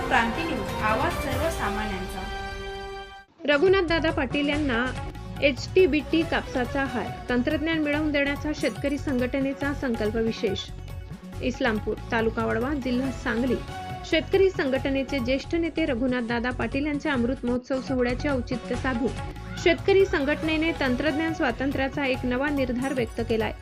क्रांती news, आवाज सर्वसामान्यांचा। रघुनाथदादा पाटील यांना HTBT कापसाचा हार, तंत्रज्ञान मिळवून देण्याचा शेतकरी संघटनेचा संकल्प विशेष। इस्लामपूर तालुका वडवा, जिल्हा सांगली। शेतकरी संघटनेचे ज्येष्ठ नेते रघुनाथदादा पाटील यांच्या अमृत महोत्सव सोहळ्याचे औचित्य साधून शेतकरी संघटनेने तंत्रज्ञान स्वातंत्र्याचा एक नवा निर्धार व्यक्त केलाय।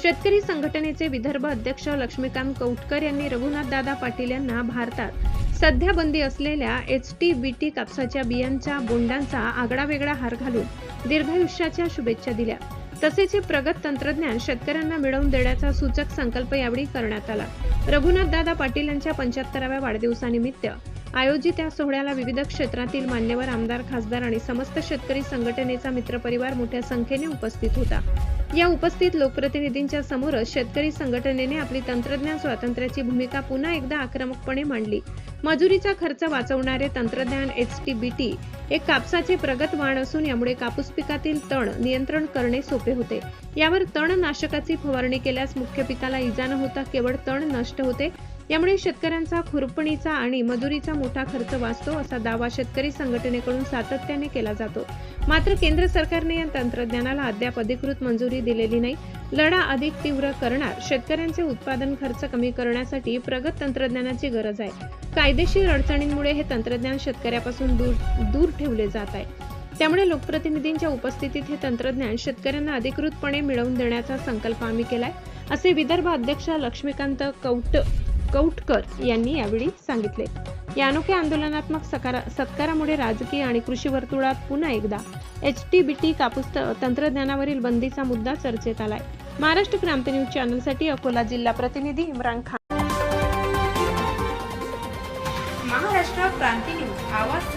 शेतकरी संघटनेचे विदर्भ अध्यक्ष लक्ष्मीकांत कौटकर यांनी रघुनाथदादा पाटील यांना भारतात सध्या बंदी असलेल्या HTBT कापसाच्या बियांच्या बोंडांचा आगळावेगळा हार घालून दीर्घायुष्याच्या शुभेच्छा दिल्या। तसेच प्रगत तंत्रज्ञान शेतकऱ्यांना मिळवून देण्याचा सूचक संकल्प यावेळी करण्यात आला। रघुनाथदादा पाटील यांच्या 75व्या वाढदिवसानिमित्त आयोजित या सोहळ्याला विविध क्षेत्रातील मान्यवर, आमदार, खासदार आणि समस्त शेतकरी संघटनेचा मित्रपरिवार मोठ्या संख्येने उपस्थित होता। या उपस्थित लोकप्रतिनिधींच्या समोरच शेतकरी संघटनेने आपली तंत्रज्ञान स्वातंत्र्याची भूमिका पुन्हा एकदा आक्रमकपणे मांडली। मजुरीचा खर्च वाचवणारे तंत्रज्ञान HTBT एक कापसाचे प्रगत वाण असून यामुळे कापूस पिकातील तण नियंत्रण करणे सोपे होते। यावर तणनाशकाची फवारणी केल्यास मुख्य पिकाला इजा न होता केवळ तण नष्ट होते। यामुळे शेतकऱ्यांचा खुरपणीचा आणि मजुरीचा मोठा खर्च वाचतो, असा दावा शेतकरी संघटनेकडून सातत्याने केला जातो। मात्र केंद्र सरकारने या तंत्रज्ञानाला अद्याप अधिकृत मंजुरी दिलेली नाही। लढा अधिक तीव्र करणार शेतकऱ्यांचे उत्पादन खर्च कमी करण्यासाठी प्रगत तंत्रज्ञानाची गरज आहे। कायदेशीर अडचणींमुळे हे तंत्रज्ञान शेतकऱ्यापासून दूर ठेवले जात आहे। त्यामुळे लोकप्रतिनिधींच्या उपस्थितीत हे तंत्रज्ञान शेतकऱ्यांना अधिकृतपणे मिळवून देण्याचा संकल्प आम्ही केलाय, असे विदर्भ अध्यक्ष लक्ष्मीकांत कौटकर यांनी यावेळी सांगितले। या अनोख्या आंदोलनात्मक सत्कारामुळे राजकीय आणि कृषी वर्तुळात पुन्हा एकदा HTBT कापूस तंत्रज्ञानावरील बंदीचा मुद्दा चर्चेत आलाय। महाराष्ट्र क्रांती न्यूज चॅनलसाठी अकोला जिल्हा प्रतिनिधी इम्रान खान। महाराष्ट्र क्रांती न्यूज, आवाज